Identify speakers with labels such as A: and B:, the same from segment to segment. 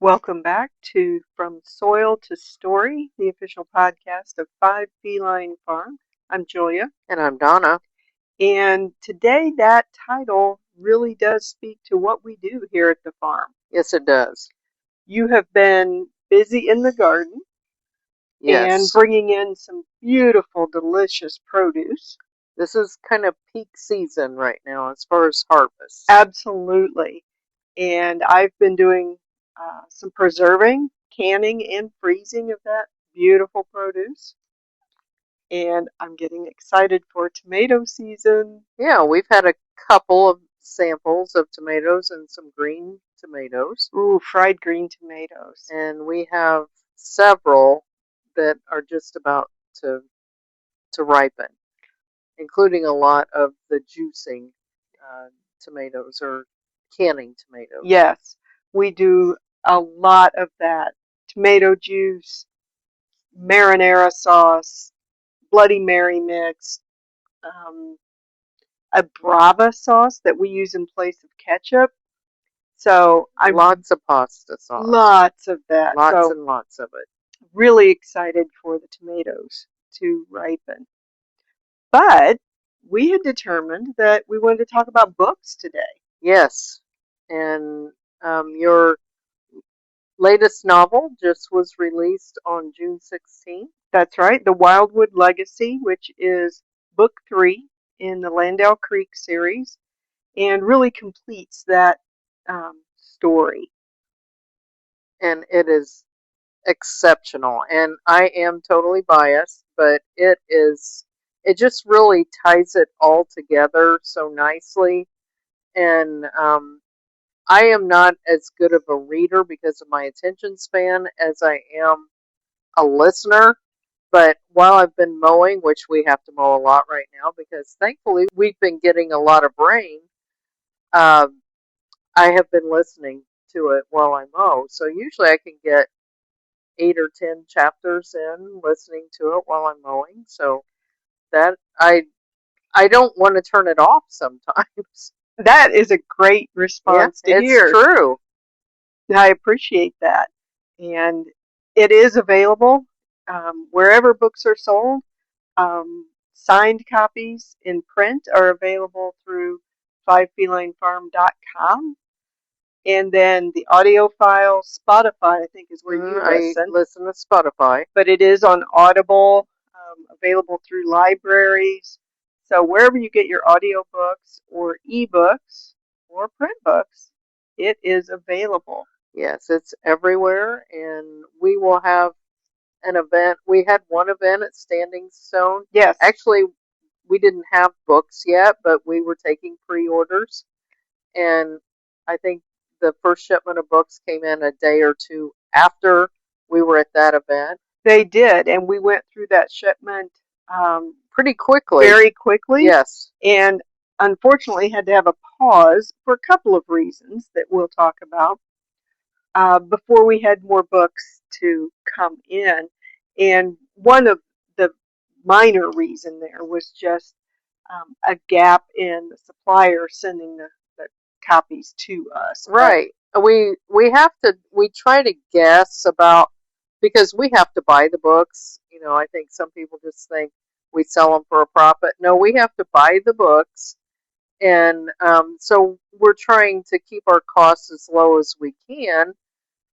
A: Welcome back to From Soil to Story, the official podcast of Five Feline Farm. I'm Julia.
B: And I'm Donna.
A: And today that title really does speak to what we do here at the farm.
B: Yes, it does.
A: You have been busy in the garden and
B: Yes.
A: bringing in some beautiful, delicious produce.
B: This is kind of peak season right now as far as harvest.
A: Absolutely. And I've been doing some preserving, canning, and freezing of that beautiful produce. And I'm getting excited for tomato season.
B: Yeah, we've had a couple of samples of tomatoes and some green tomatoes.
A: Ooh, fried green tomatoes.
B: And we have several that are just about to ripen, including a lot of the juicing tomatoes or canning tomatoes.
A: Yes, we do a lot of that. Tomato juice, marinara sauce, Bloody Mary mix, a Brava sauce that we use in place of ketchup. So I'm
B: lots of pasta sauce.
A: Lots of that.
B: Lots and lots of it.
A: Really excited for the tomatoes to ripen. But we had determined that we wanted to talk about books today.
B: Yes. And your latest novel just was released on June 16th.
A: That's right, The Wildwood Legacy, which is book 3 in the Landau Creek series, and really completes that story.
B: And it is exceptional. And I am totally biased, but it just really ties it all together so nicely. And I am not as good of a reader because of my attention span as I am a listener. But while I've been mowing, which we have to mow a lot right now because thankfully we've been getting a lot of rain, I have been listening to it while I mow. So usually I can get 8 or 10 chapters in listening to it while I'm mowing. So that I don't want to turn it off sometimes.
A: That is a great response to hear.
B: It's true.
A: I appreciate that. And it is available wherever books are sold. Signed copies in print are available through fivefelinefarm.com. And then the audio file, Spotify, I think, is where you listen.
B: I listen to Spotify.
A: But it is on Audible, available through libraries. So wherever you get your audio books or ebooks or print books, it is available.
B: Yes, it's everywhere. And we will have an event. We had one event at Standing Stone.
A: Yes.
B: Actually, we didn't have books yet, but we were taking pre-orders. And I think the first shipment of books came in a day or two after we were at that event.
A: They did, and we went through that shipment
B: pretty quickly.
A: Very quickly.
B: Yes.
A: And unfortunately had to have a pause for a couple of reasons that we'll talk about before we had more books to come in. And one of the minor reason there was just a gap in the supplier sending the copies to us.
B: Right. We try to guess about, because we have to buy the books. You know, I think some people just think we sell them for a profit. No, we have to buy the books. And so we're trying to keep our costs as low as we can.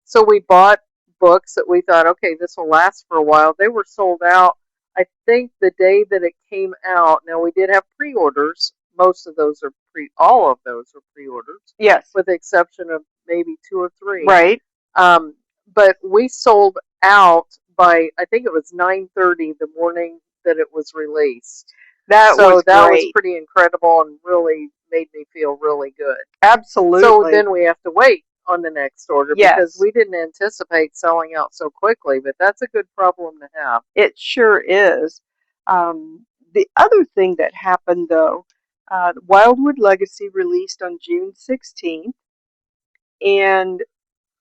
B: So we bought books that we thought, okay, this will last for a while. They were sold out, I think, the day that it came out. Now, we did have pre-orders. Most of those are all of those are pre-orders.
A: Yes.
B: With the exception of maybe 2 or 3.
A: Right.
B: But we sold out by, I think it was 9:30 the morning that it was released. That was pretty incredible and really made me feel really good.
A: Absolutely.
B: So then we have to wait on the next order because we didn't anticipate selling out so quickly, but that's a good problem to have.
A: It sure is. The other thing that happened, though, Wildwood Legacy released on June 16th, and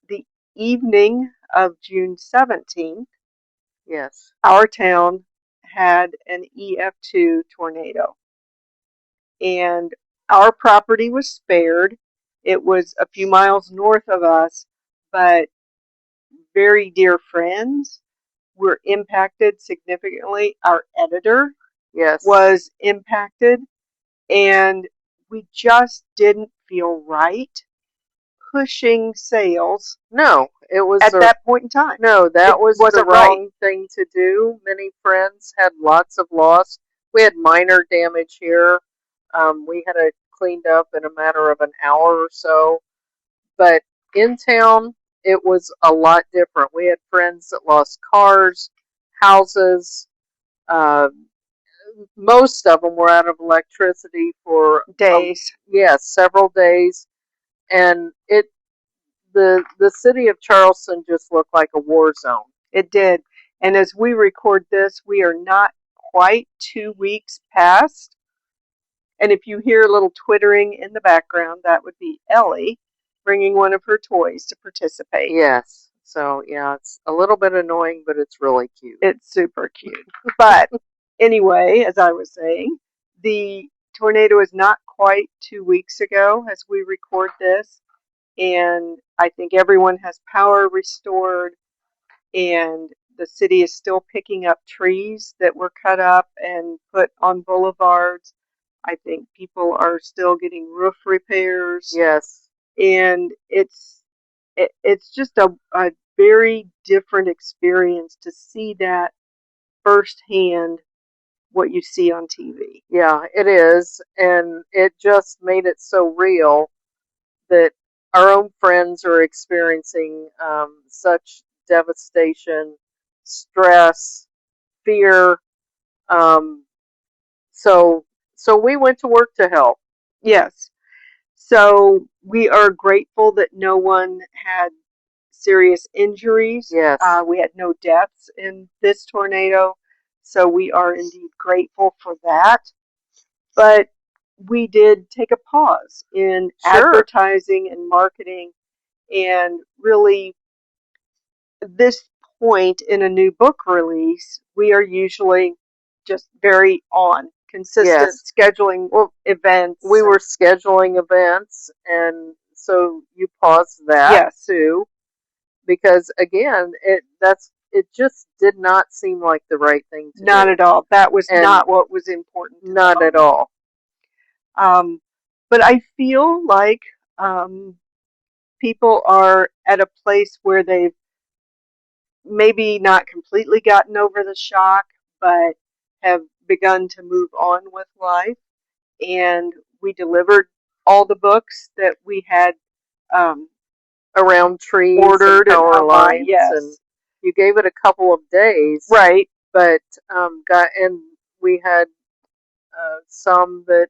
A: the evening of June 17th,
B: yes,
A: our town had an EF2 tornado. And our property was spared. It was a few miles north of us, but very dear friends were impacted significantly. Our editor
B: Yes.
A: was impacted, and we just didn't feel right pushing sales
B: No, it was
A: at
B: a
A: that point in time.
B: no,
A: It
B: that was the
A: wasn't right.
B: wrong thing to do. Many friends had lots of loss. We had minor damage here. We had it cleaned up in a matter of an hour or so. But in town, it was a lot different. We had friends that lost cars, houses. Uh, Most of them were out of electricity for
A: Days.
B: yes, several days, and the city of Charleston just looked like a war zone.
A: It did. And as we record this, we are not quite 2 weeks past. And if you hear a little twittering in the background, that would be Ellie bringing one of her toys to participate.
B: Yes. So, yeah, it's a little bit annoying, but it's really cute.
A: It's super cute. But anyway, as I was saying, the tornado is not quite 2 weeks ago as we record this. And I think everyone has power restored, and the city is still picking up trees that were cut up and put on boulevards. I think people are still getting roof repairs,
B: Yes.
A: and it's just a very different experience to see that firsthand what you see on TV.
B: Yeah, it is. And it just made it so real that our own friends are experiencing such devastation, stress, fear. Um, so, so we went to work to help.
A: Yes. So we are grateful that no one had serious injuries.
B: Yes.
A: We had no deaths in this tornado. So we are indeed grateful for that. But we did take a pause in
B: Sure.
A: advertising and marketing, and really this point in a new book release, we are usually just very on, consistent
B: Yes.
A: scheduling events.
B: We were scheduling events, and so you paused that
A: Yes.
B: too, because again, it just did not seem like the right thing to
A: Not
B: do.
A: at all. That was
B: And
A: not what was important.
B: not at all.
A: But I feel like people are at a place where they've maybe not completely gotten over the shock, but have begun to move on with life. And we delivered all the books that we had um,
B: Around trees
A: ordered
B: and power
A: online.
B: lines,
A: Yes.
B: and you gave it a couple of days,
A: Right.
B: but we had some that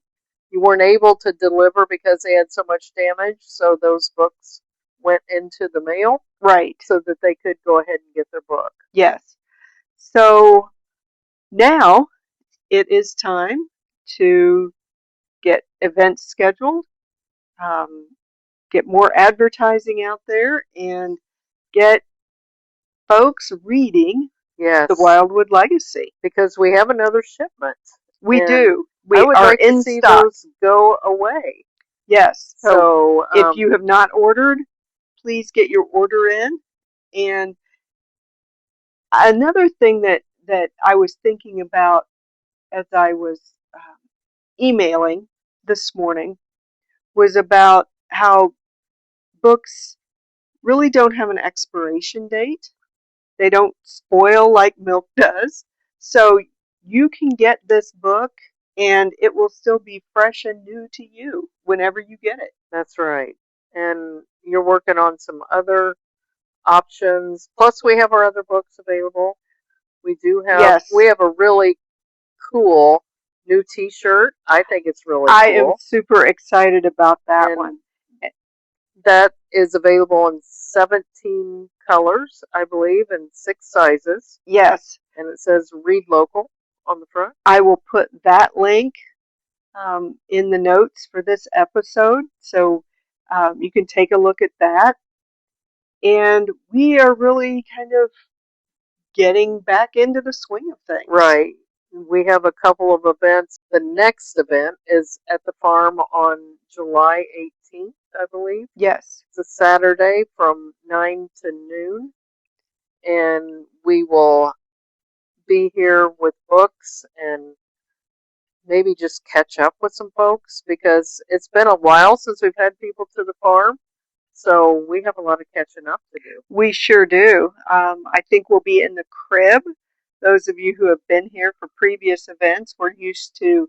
B: you weren't able to deliver because they had so much damage. So those books went into the mail,
A: Right.
B: so that they could go ahead and get their book.
A: Yes. So now it is time to get events scheduled, um, get more advertising out there, and get folks reading
B: Yes,
A: the Wildwood Legacy.
B: because we have another shipment.
A: We
B: And
A: do.
B: I
A: We
B: would
A: are
B: like to
A: in
B: see
A: stock.
B: those go away.
A: Yes. So
B: So,
A: if you have not ordered, please get your order in. And another thing that I was thinking about as I was emailing this morning was about how books really don't have an expiration date. They don't spoil like milk does. So you can get this book and it will still be fresh and new to you whenever you get it.
B: that's right. And you're working on some other options. Plus, we have our other books available.
A: Yes.
B: We have a really cool new T-shirt. I think it's really cool.
A: I am super excited about that
B: And
A: one.
B: that is available in 17 colors, I believe, and 6 sizes.
A: Yes.
B: And it says "Read Local" on the front.
A: I will put that link in the notes for this episode, so you can take a look at that. And we are really kind of getting back into the swing of things.
B: Right. We have a couple of events. The next event is at the farm on July 18th, I believe.
A: Yes.
B: It's a Saturday from 9 to noon. and we will be here with books and maybe just catch up with some folks because it's been a while since we've had people to the farm. So we have a lot of catching up to do.
A: We sure do. I think we'll be in the crib. Those of you who have been here for previous events, we're used to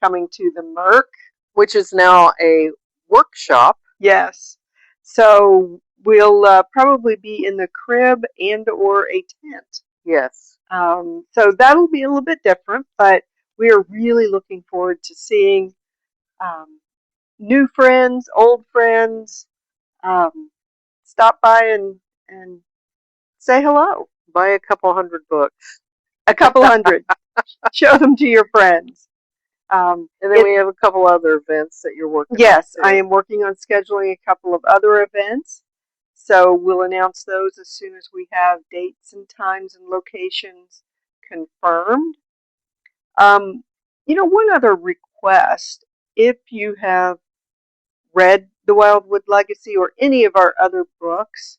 A: coming to the Merc.
B: Which is now a workshop.
A: Yes. So we'll probably be in the crib and or a tent.
B: Yes.
A: So that'll be a little bit different, but we are really looking forward to seeing um, new friends, old friends. Stop by and say hello.
B: Buy a couple hundred books.
A: A couple hundred. Show them to your friends.
B: And then we have a couple other events that you're working on.
A: Yes, I am working on scheduling a couple of other events. So we'll announce those as soon as we have dates and times and locations confirmed. One other request, if you have read The Wildwood Legacy or any of our other books,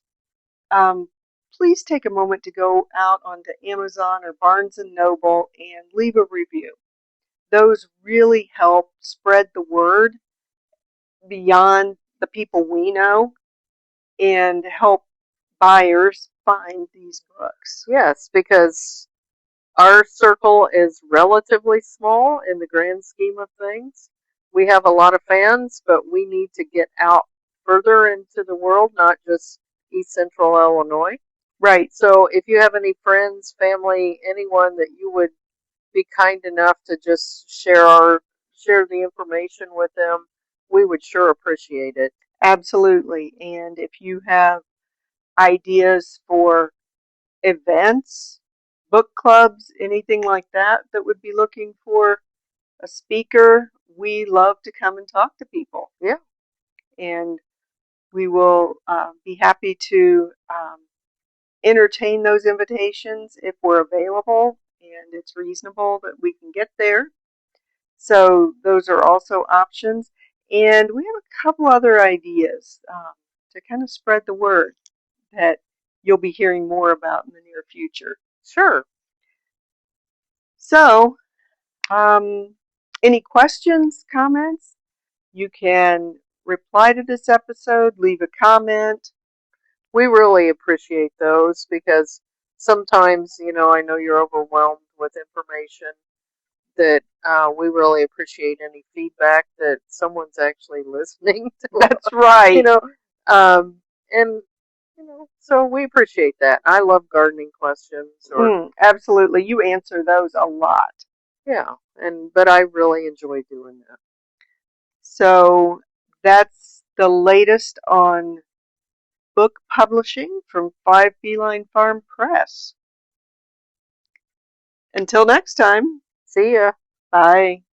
A: please take a moment to go out onto Amazon or Barnes & Noble and leave a review. Those really help spread the word beyond the people we know and help buyers find these books.
B: Yes, because our circle is relatively small in the grand scheme of things. We have a lot of fans, but we need to get out further into the world, not just East Central Illinois.
A: Right.
B: So if you have any friends, family, anyone that you would be kind enough to just share the information with them, we would sure appreciate it.
A: Absolutely. And if you have ideas for events, book clubs, anything like that would be looking for a speaker, we love to come and talk to people.
B: Yeah.
A: And we will be happy to entertain those invitations if we're available and it's reasonable that we can get there. So those are also options. And we have a couple other ideas to kind of spread the word that you'll be hearing more about in the near future.
B: Sure.
A: So, any questions, comments? You can reply to this episode, leave a comment.
B: We really appreciate those because sometimes, I know you're overwhelmed with information, that we really appreciate any feedback that someone's actually listening to.
A: That's right.
B: And so we appreciate that. I love gardening questions.
A: Absolutely, you answer those a lot.
B: Yeah, but I really enjoy doing that.
A: So that's the latest on book publishing from 5 Feline Farm Press. Until next time.
B: See ya.
A: Bye.